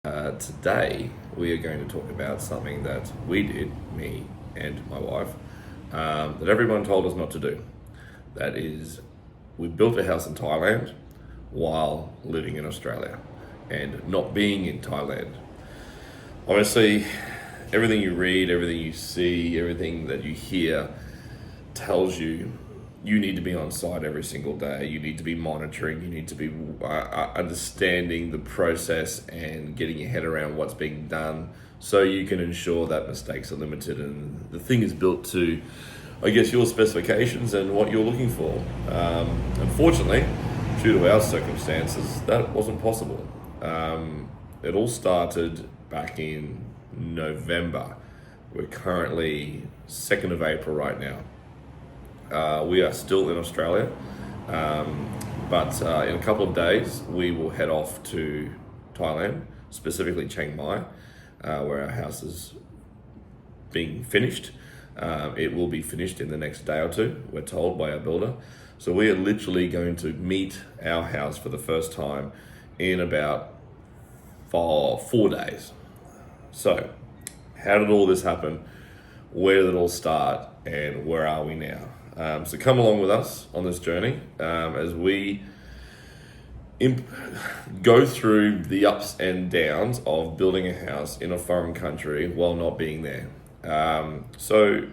Today, we are going to talk about something that we did, me and my wife, that everyone told us not to do. That is, we built a house in Thailand while living in Australia and not being in Thailand. Obviously, everything you read, everything you see, everything that you hear tells you you need to be on site every single day. You need to be monitoring. You need to be understanding the process and getting your head around what's being done so you can ensure that mistakes are limited and the thing is built to, I guess, your specifications and what you're looking for. Unfortunately, due to our circumstances, that wasn't possible. It all started back in November. We're currently 2nd of April right now. We are still in Australia, but in a couple of days we will head off to Thailand, specifically Chiang Mai, where our house is being finished. It will be finished in the next day or two, we're told by our builder. So we are literally going to meet our house for the first time in about 4 days. So, how did all this happen? Where did it all start? And where are we now? So come along with us on this journey as we go through the ups and downs of building a house in a foreign country while not being there. So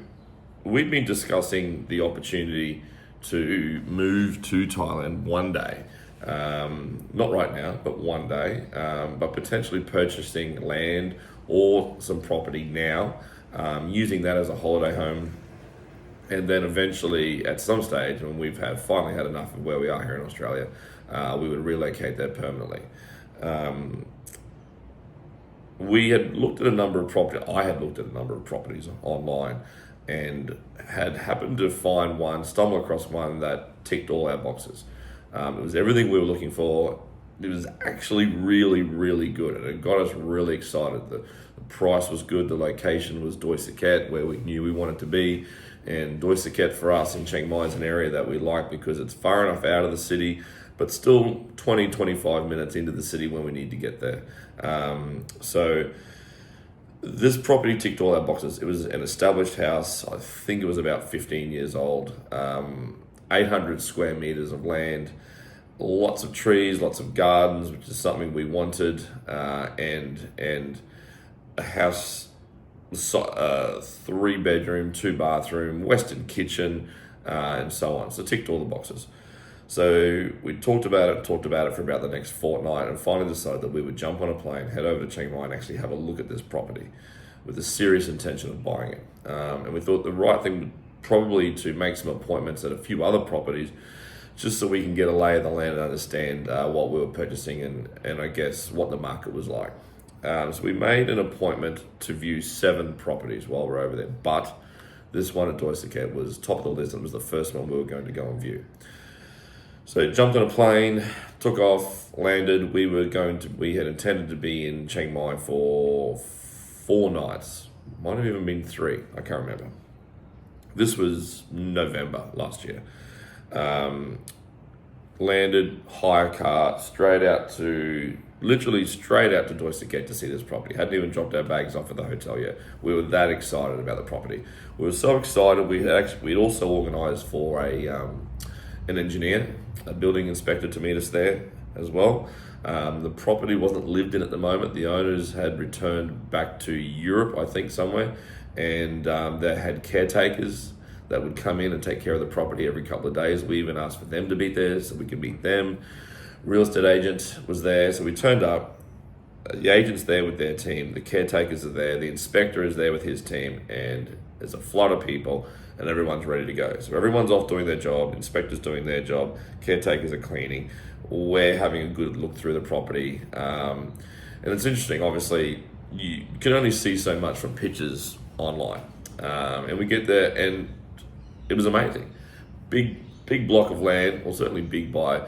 we've been discussing the opportunity to move to Thailand one day. Not right now, but one day, but potentially purchasing land or some property now, using that as a holiday home. And then eventually, at some stage, when we've finally had enough of where we are here in Australia, we would relocate there permanently. We had looked at a number of properties. I had looked at a number of properties online, and had happened to stumble across one that ticked all our boxes. It was everything we were looking for. It was actually really, really good, and it got us really excited. The price was good. The location was Doi Saket, where we knew we wanted to be. And Doi Saket for us in Chiang Mai is an area that we like because it's far enough out of the city, but still 20-25 minutes into the city when we need to get there. So this property ticked all our boxes. It was an established house. I think it was about 15 years old. 800 square meters of land, lots of trees, lots of gardens, which is something we wanted, and a house, 3 bedroom, 2 bathroom, Western kitchen, and so on. So ticked all the boxes. So we talked about it for about the next fortnight, and finally decided that we would jump on a plane, head over to Chiang Mai, and actually have a look at this property with a serious intention of buying it. And we thought the right thing would probably to make some appointments at a few other properties, just so we can get a lay of the land and understand what we were purchasing and I guess what the market was like. So we made an appointment to view 7 properties while we're over there, but this one at Doi Saket was top of the list, and it was the first one we were going to go and view. So jumped on a plane, took off, landed. We had intended to be in Chiang Mai for 4 nights. Might have even been 3, I can't remember. This was November last year. Landed, hire a car, literally straight out to Doi Saket to see this property. Hadn't even dropped our bags off at the hotel yet. We were that excited about the property. We were so excited. We'd also organised for an engineer, a building inspector, to meet us there as well. The property wasn't lived in at the moment. The owners had returned back to Europe, I think, somewhere, and they had caretakers that would come in and take care of the property every couple of days. We even asked for them to be there so we could meet them. Real estate agent was there, so we turned up. The agent's there with their team, the caretakers are there, the inspector is there with his team, and there's a flood of people, and everyone's ready to go. So everyone's off doing their job, inspector's doing their job, caretakers are cleaning. We're having a good look through the property. And it's interesting, obviously, you can only see so much from pictures online. And we get there, and it was amazing. Big block of land, or certainly big by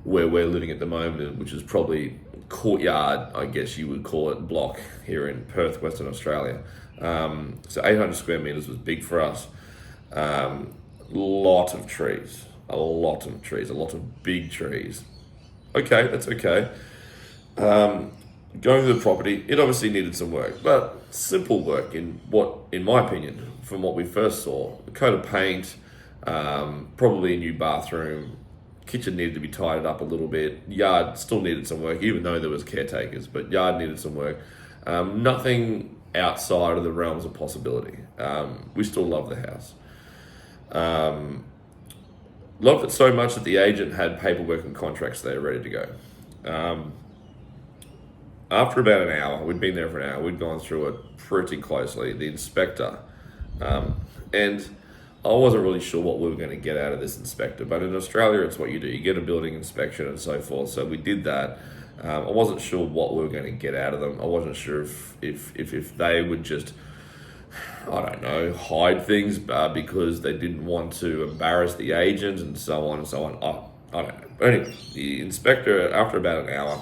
where we're living at the moment, which is probably courtyard, I guess you would call it, block here in Perth, Western Australia. So 800 square meters was big for us. Lot of trees, a lot of big trees. Okay, that's okay. going through the property, it obviously needed some work, but simple work in my opinion, from what we first saw. A coat of paint, probably a new bathroom, kitchen needed to be tidied up a little bit, yard still needed some work, even though there was caretakers, but yard needed some work. Nothing outside of the realms of possibility. We still love the house. Loved it so much that the agent had paperwork and contracts there ready to go. After about an hour, we'd been there for an hour, we'd gone through it pretty closely, the inspector, and I wasn't really sure what we were going to get out of this inspector, but in Australia, it's what you do. You get a building inspection and so forth, so we did that. I wasn't sure what we were going to get out of them. I wasn't sure if they would just, I don't know, hide things because they didn't want to embarrass the agent and so on and so on. I don't know. But anyway, the inspector, after about an hour,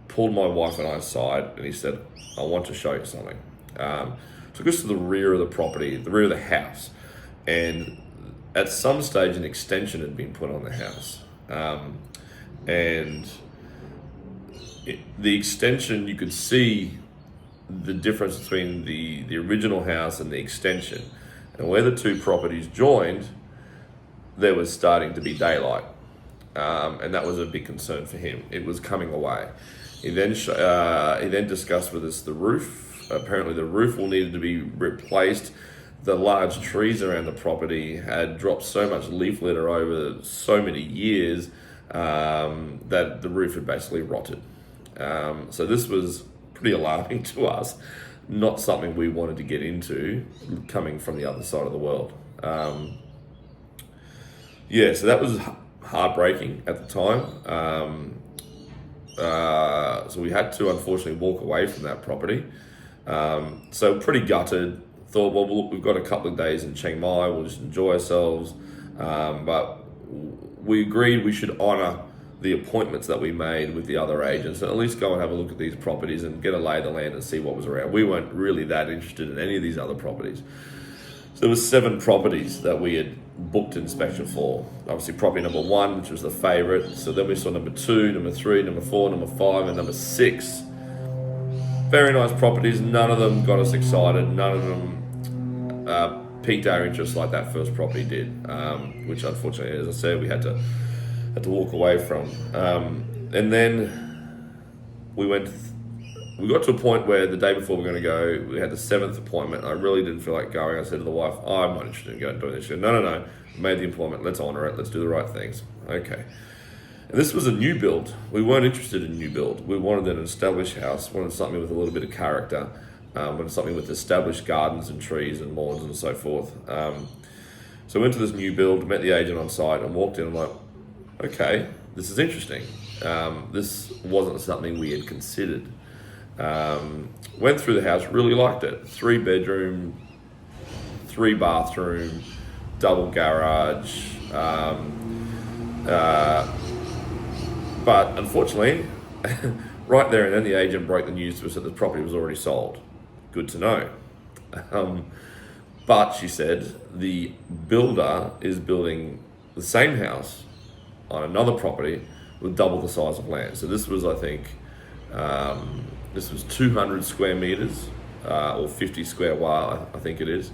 pulled my wife and I aside and he said, I want to show you something. Took us to the rear of the property, the rear of the house. And at some stage, an extension had been put on the house. The extension, you could see the difference between the original house and the extension. And where the two properties joined, there was starting to be daylight. And that was a big concern for him. It was coming away. He then discussed with us the roof. Apparently the roof will need to be replaced. The large trees around the property had dropped so much leaf litter over so many years that the roof had basically rotted. So this was pretty alarming to us, not something we wanted to get into coming from the other side of the world. So that was heartbreaking at the time. So we had to unfortunately walk away from that property. So pretty gutted. Thought, well, we've got a couple of days in Chiang Mai, we'll just enjoy ourselves. But we agreed we should honour the appointments that we made with the other agents and at least go and have a look at these properties and get a lay of the land and see what was around. We weren't really that interested in any of these other properties. So there was 7 properties that we had booked inspection for. Obviously property number 1, which was the favourite. So then we saw number 2, number 3, number 4, number 5, and number 6. Very nice properties. None of them got us excited. None of them piqued our interest like that first property did, which unfortunately, as I said, we had to walk away from. And then we got to a point where the day before we were going to go, we had the 7th appointment. I really didn't feel like going. I said to the wife, I'm not interested in going and doing this. She said, no. We made the appointment. Let's honour it. Let's do the right things. Okay. And this was a new build. We weren't interested in new build. We wanted an established house, wanted something with a little bit of character, wanted something with established gardens and trees and lawns and so forth. So we went to this new build, met the agent on site and walked in. I'm like, okay, this is interesting. This wasn't something we had considered. Went through the house, really liked it. 3 bedroom, 3 bathroom, double garage. But unfortunately, right there and then the agent broke the news to us that the property was already sold. Good to know. But she said the builder is building the same house on another property with double the size of land. So this was, I think, this was 200 square meters or 50 square wa, I think it is.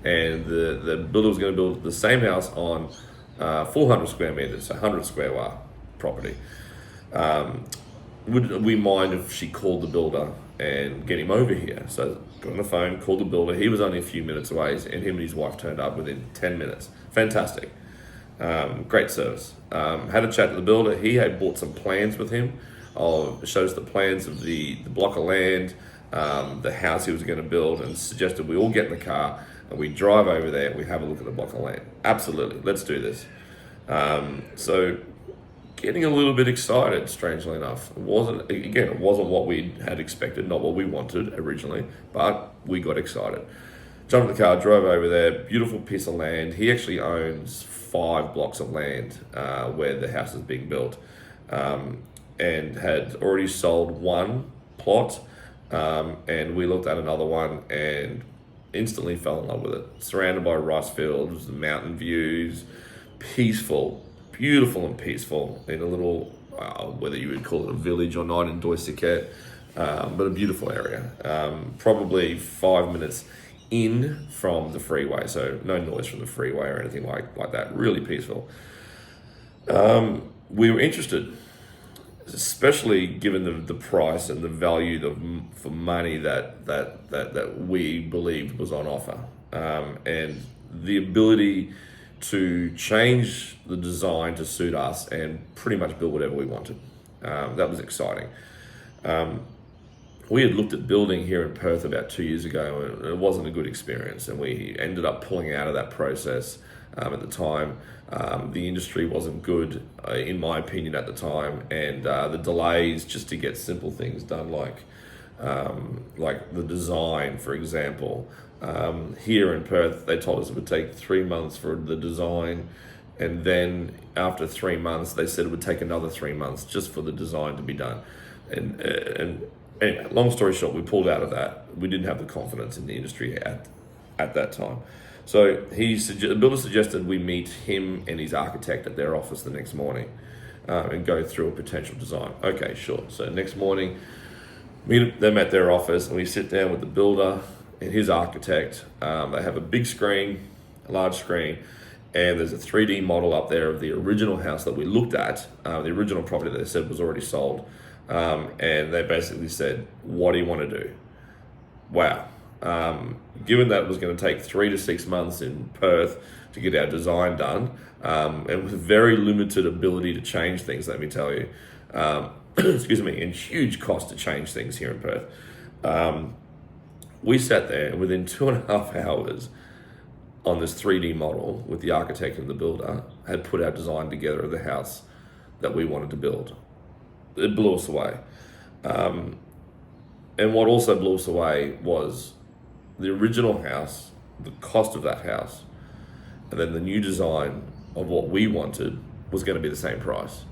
And the builder was going to build the same house on 400 square meters, so 100 square wa property. Would we mind if she called the builder and get him over here? So got on the phone, called the builder. He was only a few minutes away, and him and his wife turned up within 10 minutes. Fantastic. Great service. Had a chat to the builder. He had bought some plans with him. Shows the plans of the block of land, the house he was going to build, and suggested we all get in the car and we drive over there and we have a look at the block of land. Absolutely, let's do this. So getting a little bit excited, strangely enough. It wasn't what we had expected, not what we wanted originally, but we got excited. Jumped in the car, drove over there, beautiful piece of land. He actually owns 5 blocks of land where the house is being built, and had already sold 1 plot, and we looked at another one and instantly fell in love with it. Surrounded by rice fields, mountain views, peaceful, beautiful and peaceful in a little, whether you would call it a village or not, in Doisiket. but a beautiful area. Probably 5 minutes in from the freeway, so no noise from the freeway or anything like that. Really peaceful. We were interested, especially given the price and the value for money that we believed was on offer, and the ability to change the design to suit us and pretty much build whatever we wanted. That was exciting. We had looked at building here in Perth about 2 years ago, and it wasn't a good experience, and we ended up pulling out of that process. At the time, the industry wasn't good, in my opinion, at the time, and the delays just to get simple things done, like the design, for example. Here in Perth, they told us it would take 3 months for the design, and then after 3 months, they said it would take another 3 months just for the design to be done. And anyway, long story short, we pulled out of that. We didn't have the confidence in the industry at that time. So the builder suggested we meet him and his architect at their office the next morning, and go through a potential design. Okay, sure. So next morning, meet them at their office, and we sit down with the builder and his architect. They have a big screen, a large screen, and there's a 3D model up there of the original house that we looked at, the original property that they said was already sold. And they basically said, what do you want to do? Wow. Given that it was going to take 3 to 6 months in Perth to get our design done, and with very limited ability to change things, let me tell you, excuse me, and huge cost to change things here in Perth. We sat there, and within 2.5 hours on this 3D model with the architect and the builder had put our design together of the house that we wanted to build. It blew us away. And what also blew us away was the original house, the cost of that house, and then the new design of what we wanted was going to be the same price.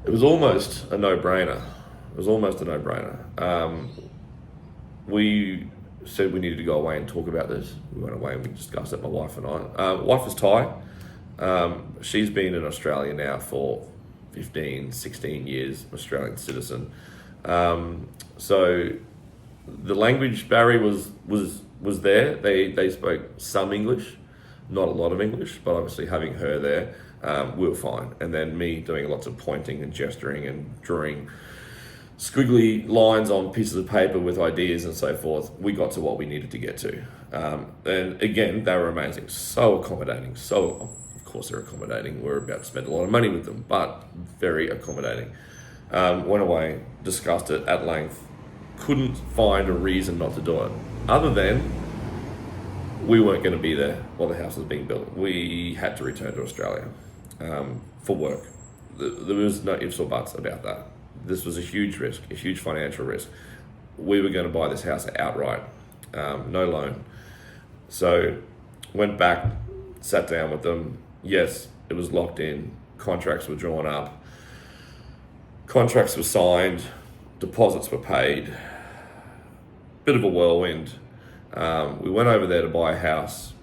It was almost a no-brainer. We said we needed to go away and talk about this. We went away and we discussed it, my wife and I. Wife is Thai. She's been in Australia now for 15, 16 years, Australian citizen. So the language barrier was there. They spoke some English, not a lot of English, but obviously having her there, we were fine. And then me doing lots of pointing and gesturing and drawing squiggly lines on pieces of paper with ideas and so forth, we got to what we needed to get to. And again, they were amazing, so accommodating, of course they're accommodating. We're about to spend a lot of money with them, but very accommodating. Went away, discussed it at length, couldn't find a reason not to do it, other than we weren't going to be there while the house was being built. We had to return to Australia for work. There was no ifs or buts about that. This was a huge risk, a huge financial risk. We were going to buy this house outright, no loan. So went back, sat down with them. Yes, it was locked in. Contracts were drawn up. Contracts were signed. Deposits were paid. Bit of a whirlwind. We went over there to buy a house,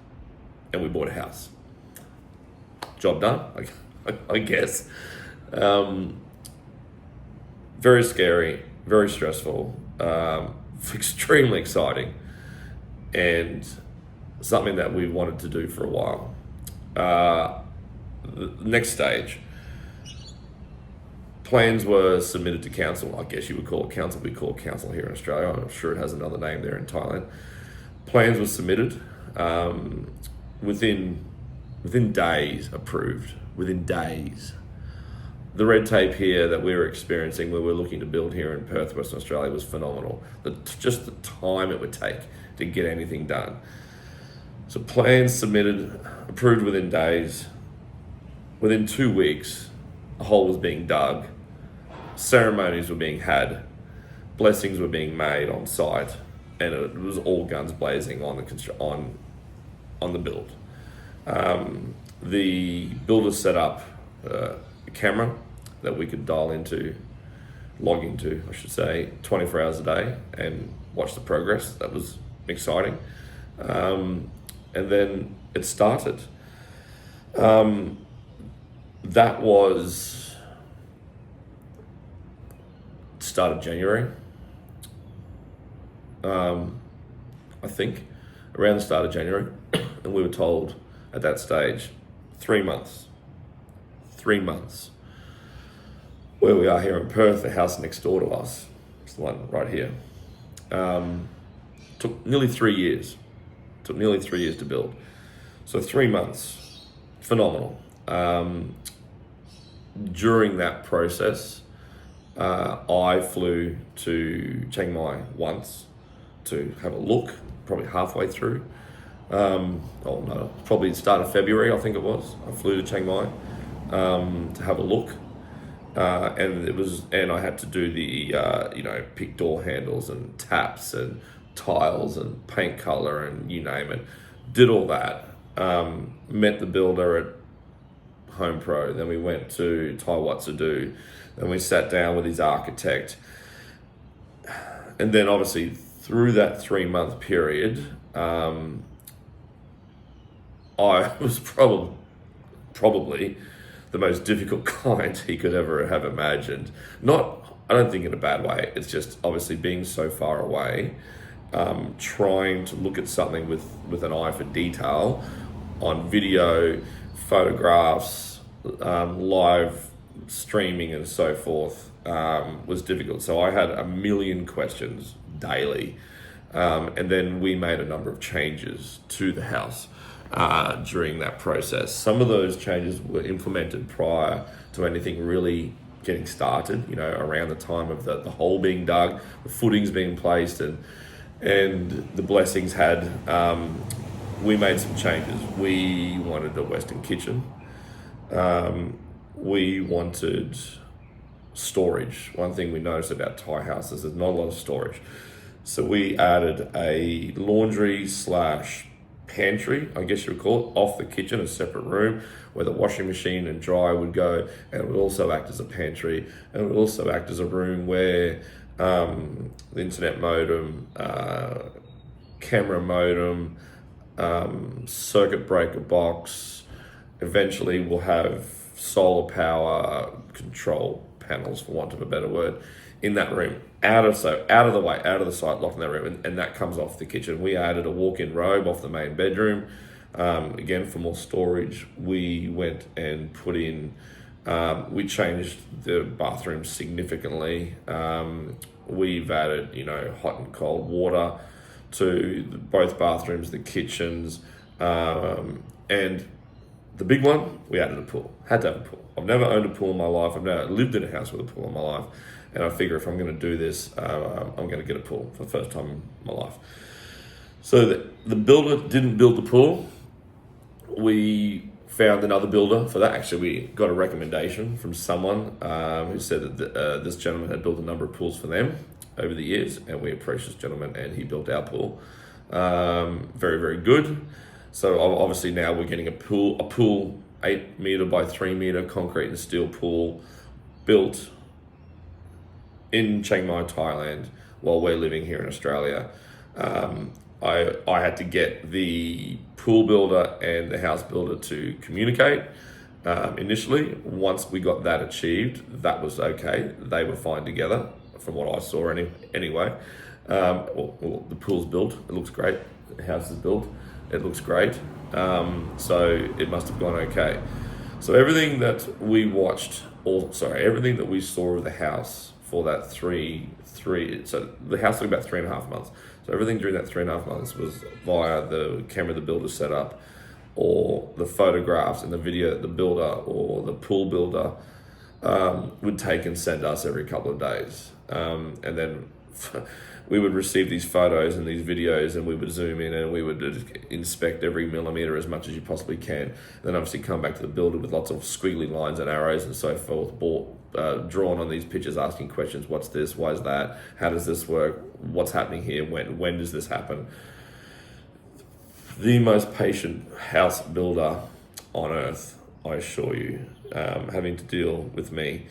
and we bought a house. Job done, I guess. Very scary, very stressful, extremely exciting, and something that we wanted to do for a while. The next stage, plans were submitted to council. I guess you would call it council. We call it council here in Australia. I'm sure it has another name there in Thailand. Plans were submitted, within days, approved, within days. The red tape here that we were experiencing when we were looking to build here in Perth, Western Australia, was phenomenal. Just the time it would take to get anything done. So plans submitted, approved within days. Within 2 weeks, a hole was being dug, ceremonies were being had, blessings were being made on site, and it was all guns blazing on the build. The builder set up a camera that we could log into, I should say, 24 hours a day and watch the progress. That was exciting. And then it started. That was start of January. I think around the start of January, and we were told at that stage 3 months. 3 months. Where we are here in Perth, the house next door to us, it's the one right here, took nearly 3 years. Took nearly 3 years to build. So 3 months, phenomenal. During that process, I flew to Chiang Mai once to have a look, probably halfway through. Probably the start of February, I think it was. I flew to Chiang Mai to have a look. And I had to do the, pick door handles and taps and tiles and paint color and you name it. Did all that. Met the builder at Home Pro. Then we went to Tai Wat Sadu. Then we sat down with his architect. And then obviously through that 3 month period, I was probably the most difficult client he could ever have imagined. I don't think in a bad way. It's just obviously being so far away, trying to look at something with an eye for detail on video, photographs, live streaming and so forth was difficult. So I had a million questions daily. And then we made a number of changes to the house during that process. Some of those changes were implemented prior to anything really getting started, around the time of the hole being dug, the footings being placed, and the blessings had, we made some changes. We wanted a Western kitchen. We wanted storage. One thing we noticed about Thai houses is not a lot of storage. So we added a laundry / pantry, I guess you would call it, off the kitchen, a separate room where the washing machine and dryer would go, and it would also act as a pantry, and it would also act as a room where the internet modem, camera modem, circuit breaker box, eventually we'll have solar power control panels, for want of a better word, in that room, out of the way, out of the sight, locked in that room, and that comes off the kitchen. We added a walk-in robe off the main bedroom, again for more storage. We went and put in, we changed the bathroom significantly. We've added, hot and cold water to both bathrooms, the kitchens, and the big one, we added a pool. Had to have a pool. I've never owned a pool in my life. I've never lived in a house with a pool in my life. And I figure if I'm going to do this, I'm going to get a pool for the first time in my life. So the builder didn't build the pool. We found another builder for that. Actually, we got a recommendation from someone who said that this gentleman had built a number of pools for them over the years, and we approached this gentleman, and he built our pool. Very, very good. So obviously now we're getting a pool 8 meter by 3 meter concrete and steel pool built in Chiang Mai, Thailand, while we're living here in Australia. I had to get the pool builder and the house builder to communicate initially. Once we got that achieved, that was okay. They were fine together, from what I saw anyway. The pool's built. It looks great. The house is built. It looks great. So it must have gone okay. So everything that we everything that we saw of the house for that so the house took about 3.5 months. So everything during that 3.5 months was via the camera the builder set up, or the photographs and the video that the builder or the pool builder would take and send us every couple of days. And then we would receive these photos and these videos, and we would zoom in and we would inspect every millimeter as much as you possibly can. And then obviously come back to the builder with lots of squiggly lines and arrows and so forth, drawn on these pictures, asking questions. What's this? Why is that? How does this work? What's happening here? When does this happen? The most patient house builder on earth, I assure you, having to deal with me.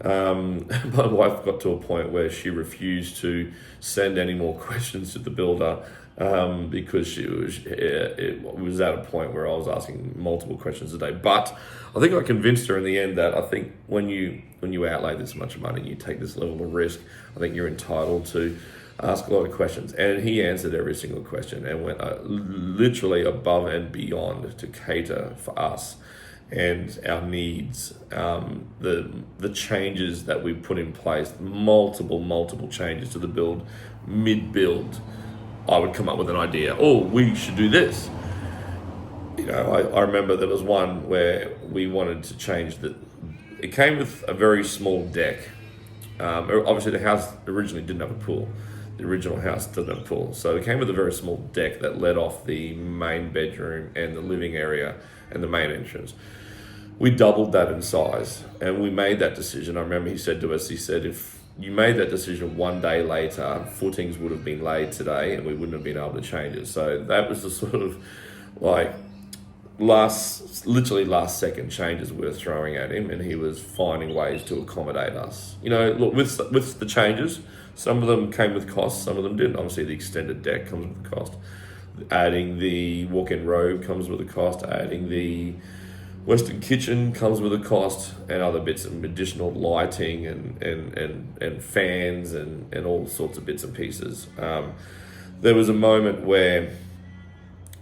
My wife got to a point where she refused to send any more questions to the builder because it was at a point where I was asking multiple questions a day. But I think I convinced her in the end that I think when you outlay this much money, you take this level of risk, I think you're entitled to ask a lot of questions. And he answered every single question and went literally above and beyond to cater for us and our needs. The changes that we put in place, multiple changes to the build, mid-build, I would come up with an idea. Oh, we should do this. I remember there was one where we wanted to change it came with a very small deck. Obviously the house originally didn't have a pool. The original house doesn't have a pool. So it came with a very small deck that led off the main bedroom and the living area and the main entrance. We doubled that in size and we made that decision. I remember he said to us, if you made that decision one day later, footings would have been laid today and we wouldn't have been able to change it. So that was the sort of like literally last second changes we were throwing at him, and he was finding ways to accommodate us. Look, with the changes, some of them came with costs, some of them didn't. Obviously the extended deck comes with a cost. Adding the walk-in robe comes with a cost. Adding the Western kitchen comes with a cost, and other bits of additional lighting and fans and all sorts of bits and pieces. There was a moment where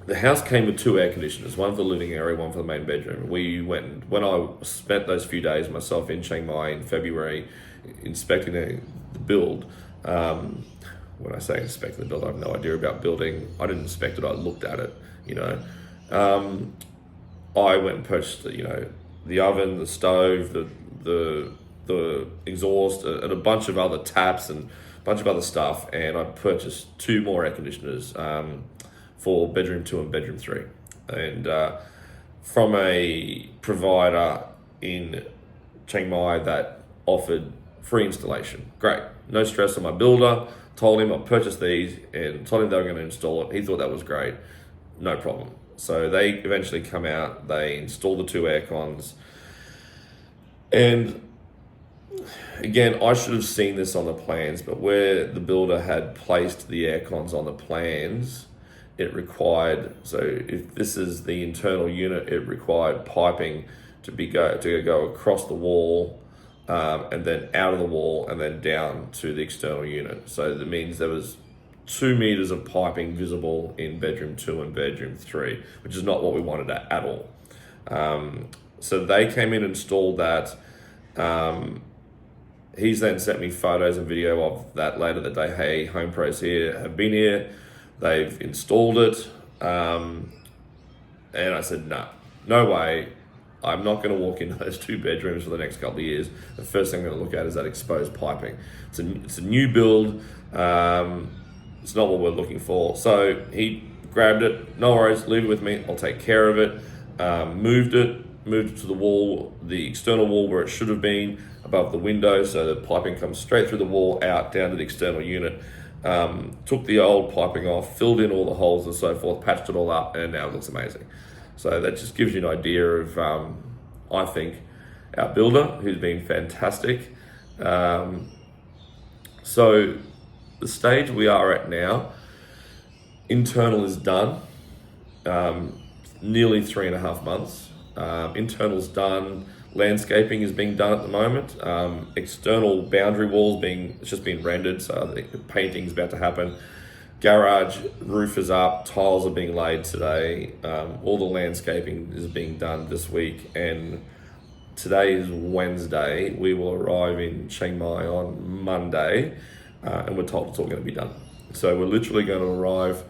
the house came with 2 air conditioners, one for the living area, one for the main bedroom. When I spent those few days myself in Chiang Mai in February inspecting the build. When I say inspecting the build, I have no idea about building. I didn't inspect it, I looked at it, I went and purchased the oven, the stove, the exhaust, and a bunch of other taps and a bunch of other stuff, and I purchased 2 more air conditioners for bedroom 2 and bedroom 3, and from a provider in Chiang Mai that offered free installation. Great, no stress on my builder. Told him I purchased these and told him they were going to install it. He thought that was great, no problem. So they eventually come out, they install the 2 air cons. And again, I should have seen this on the plans, but where the builder had placed the air cons on the plans, it required, so if this is the internal unit, it required piping to go across the wall, and then out of the wall and then down to the external unit. So that means there was 2 meters of piping visible in bedroom 2 and bedroom 3, which is not what we wanted at all. So they came in and installed that. He's then sent me photos and video of that later that day. Hey, Home Pros here have been here, they've installed it. And I said, no way. I'm not going to walk into those 2 bedrooms for the next couple of years. The first thing I'm going to look at is that exposed piping. It's a new build. It's not what we're looking for. So he grabbed it. No worries, leave it with me. I'll take care of it. Moved it to the wall, the external wall where it should have been, above the window. So the piping comes straight through the wall, out, down to the external unit. Took the old piping off, filled in all the holes and so forth, patched it all up, and now it looks amazing. So that just gives you an idea of, I think, our builder, who's been fantastic. So the stage we are at now, internal is done, nearly 3.5 months. Internal's done, landscaping is being done at the moment. External boundary walls it's just been rendered, so the painting's about to happen. Garage roof is up, tiles are being laid today. All the landscaping is being done this week, and today is Wednesday. We will arrive in Chiang Mai on Monday, and we're told it's all going to be done. So we're literally going to arrive,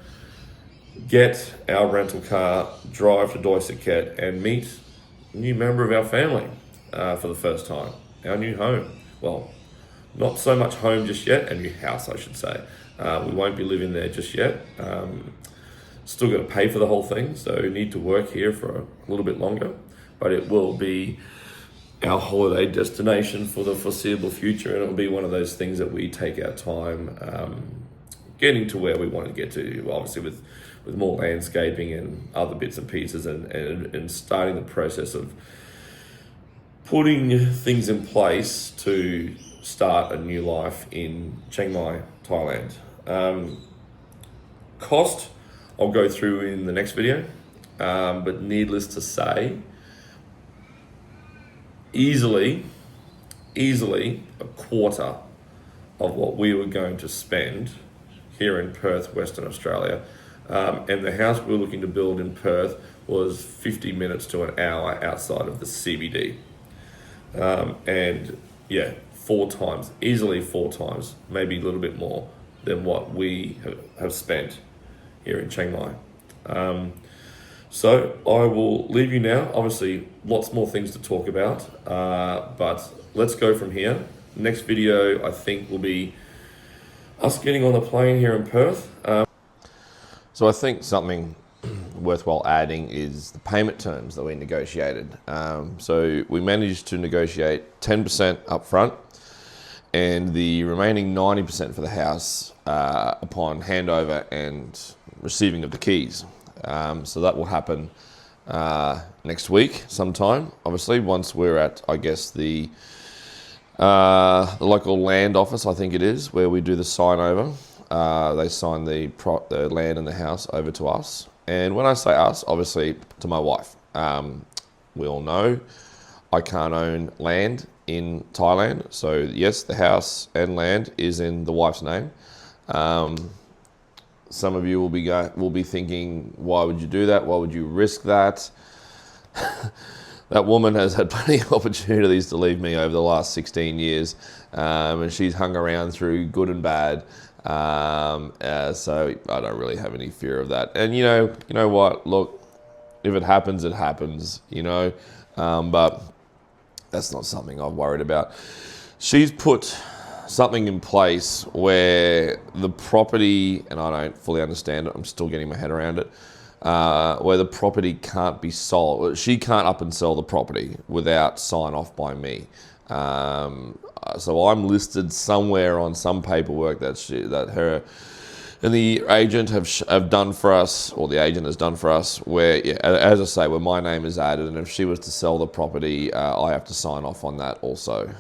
get our rental car, drive to Doi Saket, and meet a new member of our family for the first time. Our new home. Well, not so much home just yet, a new house, I should say. We won't be living there just yet. Still got to pay for the whole thing, so need to work here for a little bit longer, but it will be our holiday destination for the foreseeable future, and it'll be one of those things that we take our time getting to where we want to get to, obviously with more landscaping and other bits and pieces, and starting the process of putting things in place to start a new life in Chiang Mai, Thailand. Cost, I'll go through in the next video, but needless to say, easily a quarter of what we were going to spend here in Perth, Western Australia. And the house we were looking to build in Perth was 50 minutes to an hour outside of the CBD. And yeah, 4 times, easily 4 times, maybe a little bit more than what we have spent here in Chiang Mai. So I will leave you now. Obviously, lots more things to talk about, but let's go from here. Next video, I think, will be us getting on the plane here in Perth. So I think something worthwhile adding is the payment terms that we negotiated. So we managed to negotiate 10% up front and the remaining 90% for the house upon handover and receiving of the keys. So that will happen next week sometime, obviously, once we're at, I guess, the local land office, I think it is, where we do the sign over. They sign the land and the house over to us. And when I say us, obviously to my wife. We all know I can't own land in Thailand. So yes, the house and land is in the wife's name. Some of you will be thinking, why would you do that? Why would you risk that? That woman has had plenty of opportunities to leave me over the last 16 years, and she's hung around through good and bad. So I don't really have any fear of that. And you know what? Look, if it happens, it happens. But that's not something I've worried about. She's put something in place where the property, and I don't fully understand it, I'm still getting my head around it, where the property can't be sold. She can't up and sell the property without sign off by me. So I'm listed somewhere on some paperwork that her and the agent have done for us, or the agent has done for us, where, yeah, as I say, where my name is added, and if she was to sell the property, I have to sign off on that also.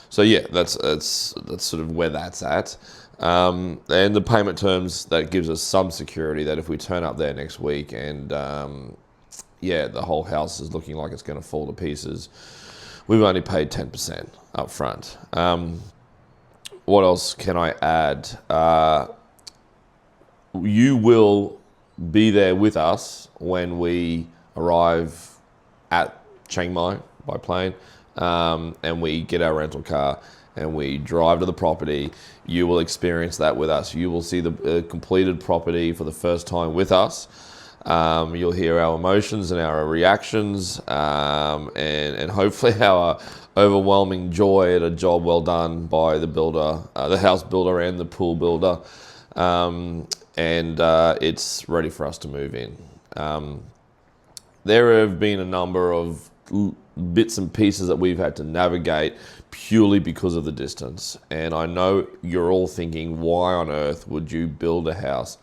So yeah, that's sort of where that's at. And the payment terms, that gives us some security that if we turn up there next week and the whole house is looking like it's going to fall to pieces, we've only paid 10% up front. What else can I add? You will be there with us when we arrive at Chiang Mai by plane, and we get our rental car and we drive to the property. You will experience that with us. You will see the completed property for the first time with us. You'll hear our emotions and our reactions, and hopefully our overwhelming joy at a job well done by the builder, the house builder and the pool builder. It's ready for us to move in. There have been a number of bits and pieces that we've had to navigate purely because of the distance. And I know you're all thinking, why on earth would you build a house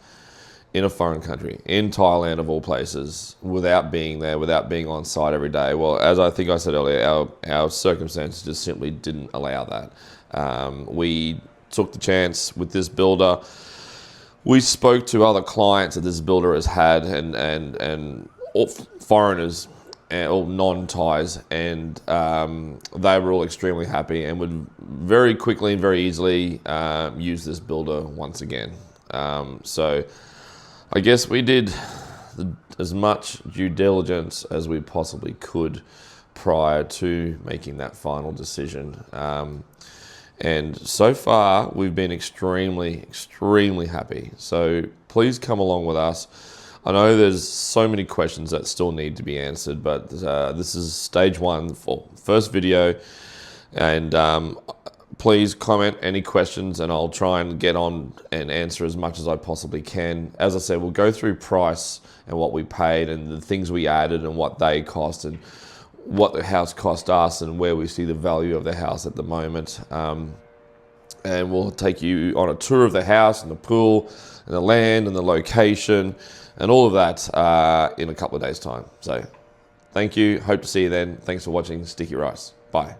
in a foreign country, in Thailand of all places, without being there, without being on site every day? Well, as I think I said earlier, our circumstances just simply didn't allow that. We took the chance with this builder. We spoke to other clients that this builder has had, and all foreigners, all non-Thais, and they were all extremely happy and would very quickly and very easily use this builder once again. So I guess we did as much due diligence as we possibly could prior to making that final decision. And so far, we've been extremely, extremely happy. So please come along with us. I know there's so many questions that still need to be answered, but this is stage 1 for first video. And please comment any questions and I'll try and get on and answer as much as I possibly can. As I said, we'll go through price and what we paid and the things we added and what they cost and what the house cost us and where we see the value of the house at the moment. And we'll take you on a tour of the house and the pool and the land and the location and all of that in a couple of days' time. So thank you. Hope to see you then. Thanks for watching Sticky Rice. Bye.